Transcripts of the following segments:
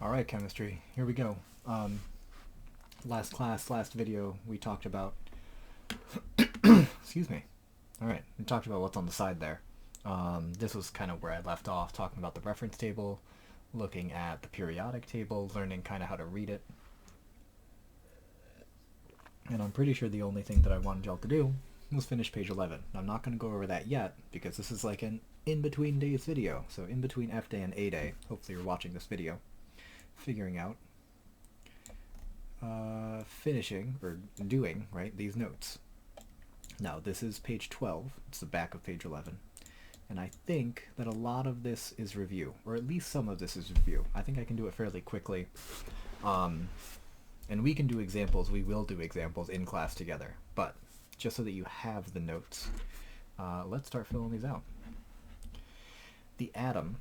All right, chemistry. Here we go. Last class, last video, we talked about. Excuse me. All right, we talked about what's on the side there. This was kind of where I left off, talking about the reference table, looking at the periodic table, learning kind of how to read it. And I'm pretty sure the only thing that I wanted y'all to do was finish page 11. I'm not going to go over that yet because this is like an in-between days video. So in between F day and A day, hopefully you're watching this video, figuring out, finishing, or doing, right, these notes. Now this is page 12, it's the back of page 11. And I think that a lot of this is review, or at least some of this is review. I think I can do it fairly quickly. And we can do examples, we will do examples in class together. But just so that you have the notes, let's start filling these out. The atom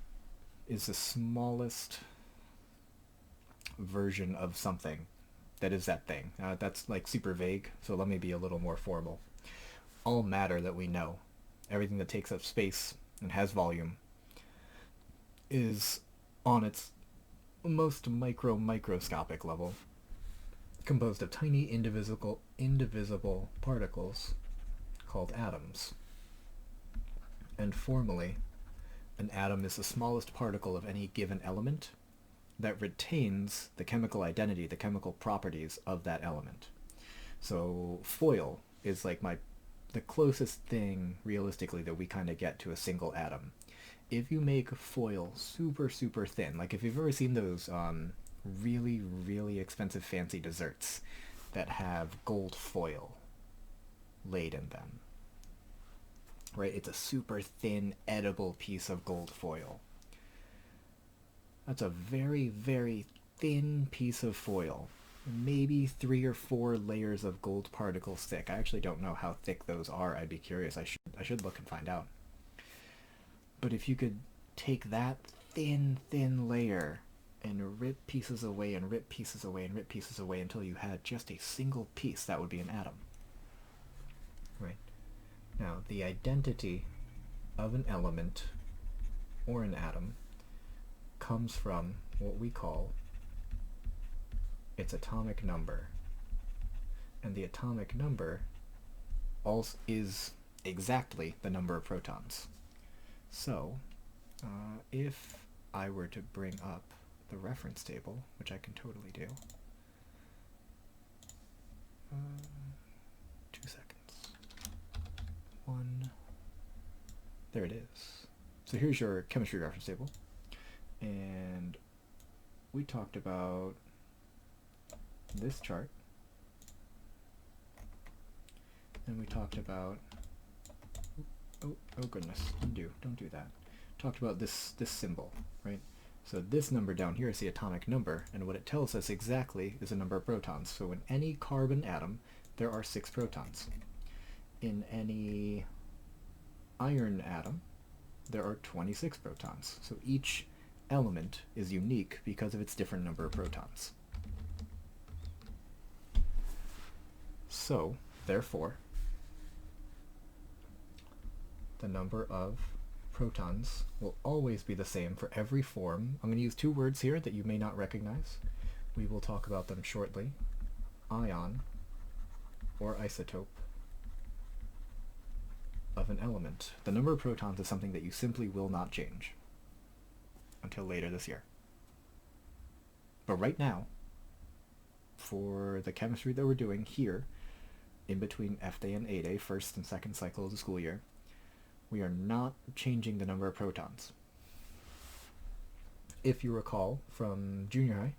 is the smallest version of something that is that thing. That's like super vague, so let me be a little more formal. All matter that we know, everything that takes up space and has volume, is on its most microscopic level composed of tiny indivisible particles called atoms. And formally, an atom is the smallest particle of any given element that retains the chemical identity, the chemical properties of that element. So foil is like the closest thing realistically that we kind of get to a single atom. If you make foil super thin, like if you've ever seen those really expensive fancy desserts that have gold foil laid in them, right? It's a super thin edible piece of gold foil. That's a very thin piece of foil, maybe 3 or 4 layers of gold particles thick. I actually don't know how thick those are. I'd be curious. I should look and find out. But if you could take that thin layer and rip pieces away and rip pieces away and rip pieces away until you had just a single piece, that would be an atom. Right? Now, the identity of an element or an atom comes from what we call its atomic number. And the atomic number also is exactly the number of protons. So, if I were to bring up the reference table, which I can totally do, 2 seconds. 1. There it is. So here's your chemistry reference table. And we talked about this chart. And we talked about, oh goodness, don't do that. Talked about this symbol, right? So this number down here is the atomic number, and what it tells us exactly is the number of protons. So in any carbon atom, there are 6 protons. In any iron atom, there are 26 protons. So each element is unique because of its different number of protons. So, therefore, the number of protons will always be the same for every form. I'm going to use 2 words here that you may not recognize. We will talk about them shortly. Ion or isotope of an element. The number of protons is something that you simply will not change until later this year. But right now, for the chemistry that we're doing here, in between F day and A day, first and second cycle of the school year, we are not changing the number of protons. If you recall from junior high,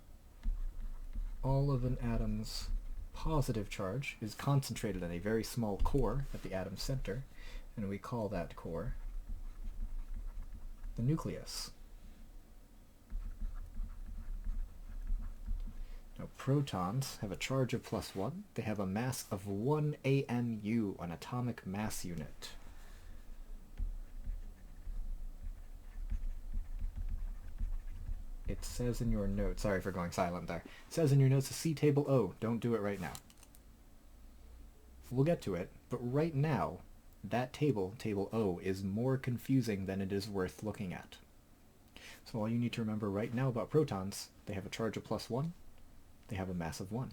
all of an atom's positive charge is concentrated in a very small core at the atom's center, and we call that core the nucleus. Now, protons have a charge of +1. They have a mass of 1 AMU, an atomic mass unit. It says in your notes, sorry for going silent there, it says in your notes to see table O. Don't do it right now. We'll get to it, but right now, that table, table O, is more confusing than it is worth looking at. So all you need to remember right now about protons, they have a charge of +1, they have a mass of 1.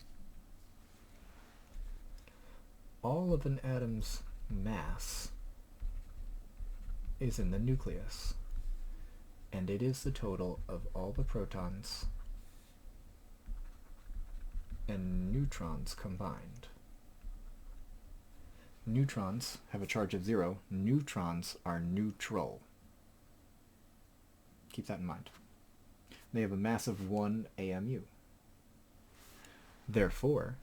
All of an atom's mass is in the nucleus, and it is the total of all the protons and neutrons combined. Neutrons have a charge of 0. Neutrons are neutral. Keep that in mind. They have a mass of 1 AMU. Therefore,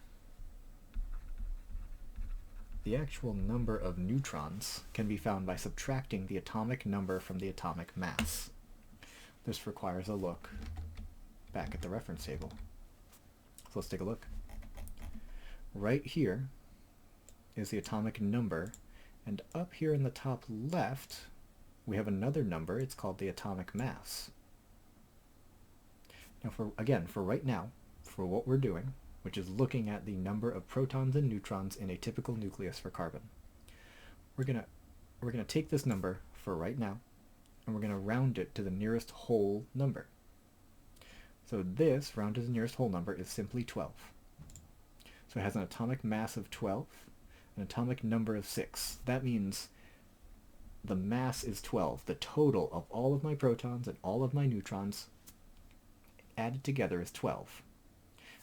the actual number of neutrons can be found by subtracting the atomic number from the atomic mass. This requires a look back at the reference table. So let's take a look. Right here is the atomic number, and up here in the top left we have another number. It's called the atomic mass. Now for right now, for what we're doing, which is looking at the number of protons and neutrons in a typical nucleus for carbon, we're gonna take this number for right now, and we're gonna round it to the nearest whole number. So this, rounded to the nearest whole number, is simply 12. So it has an atomic mass of 12, an atomic number of 6. That means the mass is 12. The total of all of my protons and all of my neutrons added together is 12.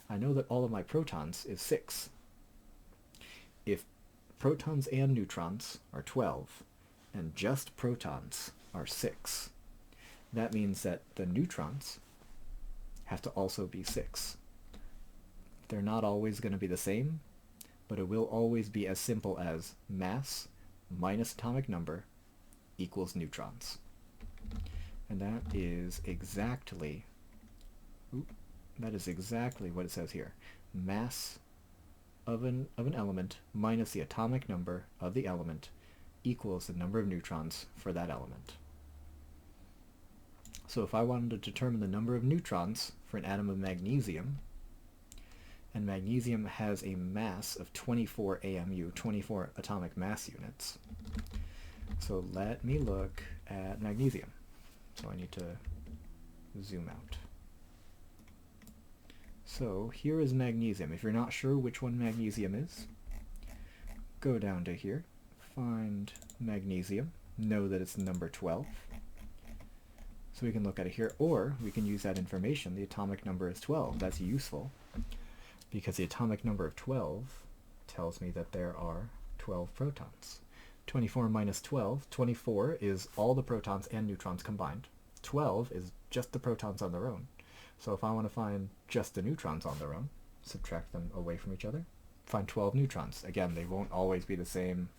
I know that all of my protons is 6. If protons and neutrons are 12, and just protons are 6, that means that the neutrons have to also be 6. They're not always going to be the same, but it will always be as simple as mass minus atomic number equals neutrons. And that is exactly what it says here. Mass of an element minus the atomic number of the element equals the number of neutrons for that element. So if I wanted to determine the number of neutrons for an atom of magnesium, and magnesium has a mass of 24 AMU, 24 atomic mass units. So let me look at magnesium. So I need to zoom out. So here is magnesium. If you're not sure which one magnesium is, go down to here, find magnesium, know that it's number 12. So we can look at it here, or we can use that information. The atomic number is 12. That's useful because the atomic number of 12 tells me that there are 12 protons. 24 minus 12, 24 is all the protons and neutrons combined. 12 is just the protons on their own. So if I want to find just the neutrons on their own, subtract them away from each other, find 12 neutrons. Again, they won't always be the same.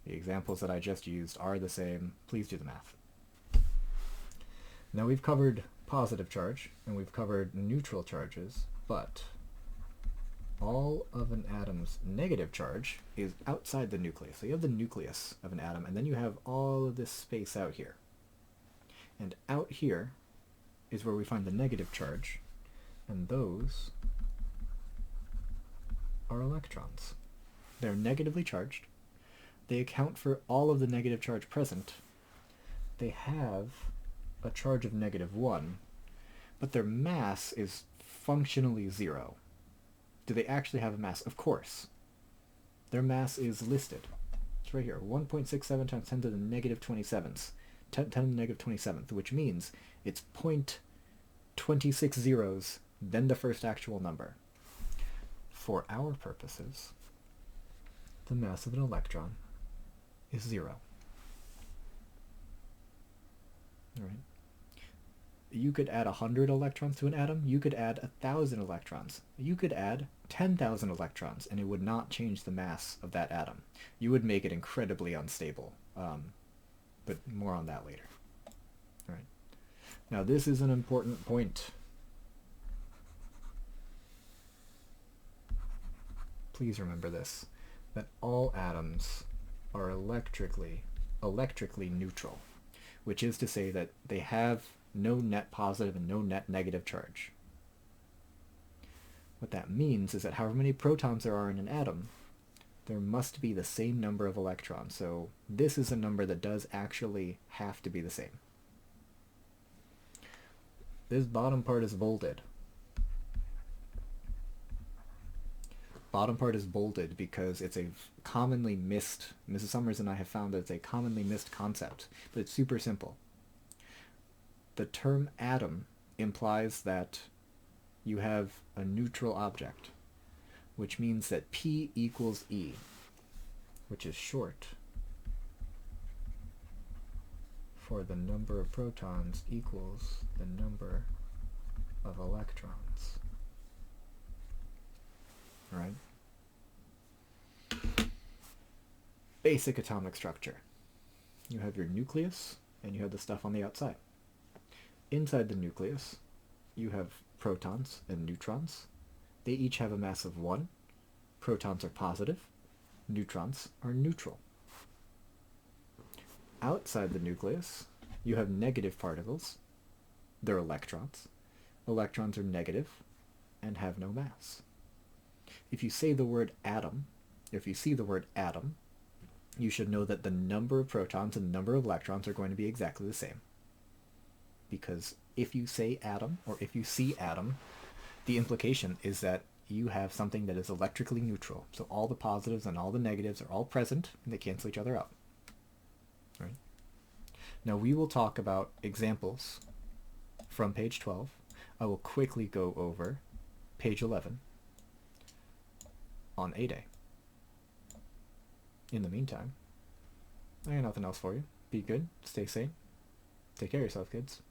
The examples that I just used are the same. Please do the math. Now we've covered positive charge and we've covered neutral charges, but all of an atom's negative charge is outside the nucleus. So you have the nucleus of an atom, and then you have all of this space out here. And out here is where we find the negative charge, and those are electrons. They're negatively charged. They account for all of the negative charge present. They have a charge of -1, but their mass is functionally 0. Do they actually have a mass? Of course. Their mass is listed. It's right here, 1.67 times 10 to the -27th, 10 to the -27th, which means it's 0.26 zeros, then the first actual number. For our purposes, the mass of an electron is 0. All right. You could add 100 electrons to an atom. You could add 1,000 electrons. You could add 10,000 electrons, and it would not change the mass of that atom. You would make it incredibly unstable, but more on that later. All right. Now this is an important point. Please remember this, that all atoms are electrically neutral, which is to say that they have no net positive and no net negative charge. What that means is that however many protons there are in an atom, there must be the same number of electrons. So this is a number that does actually have to be the same. This bottom part is bolded. Bottom part is bolded because it's a commonly missed, Mrs. Summers and I have found that it's a commonly missed concept, but it's super simple. The term atom implies that you have a neutral object, which means that P equals E, which is short for the number of protons equals the number of electrons. All right? Basic atomic structure. You have your nucleus, and you have the stuff on the outside. Inside the nucleus, you have protons and neutrons. They each have a mass of 1. Protons are positive. Neutrons are neutral. Outside the nucleus, you have negative particles. They're electrons. Electrons are negative and have no mass. If you say the word atom, if you see the word atom, you should know that the number of protons and the number of electrons are going to be exactly the same. Because if you say atom, or if you see atom, the implication is that you have something that is electrically neutral. So all the positives and all the negatives are all present, and they cancel each other out. Right? Now we will talk about examples from page 12. I will quickly go over page 11 on A-Day. In the meantime, I got nothing else for you. Be good, stay sane, take care of yourself, kids.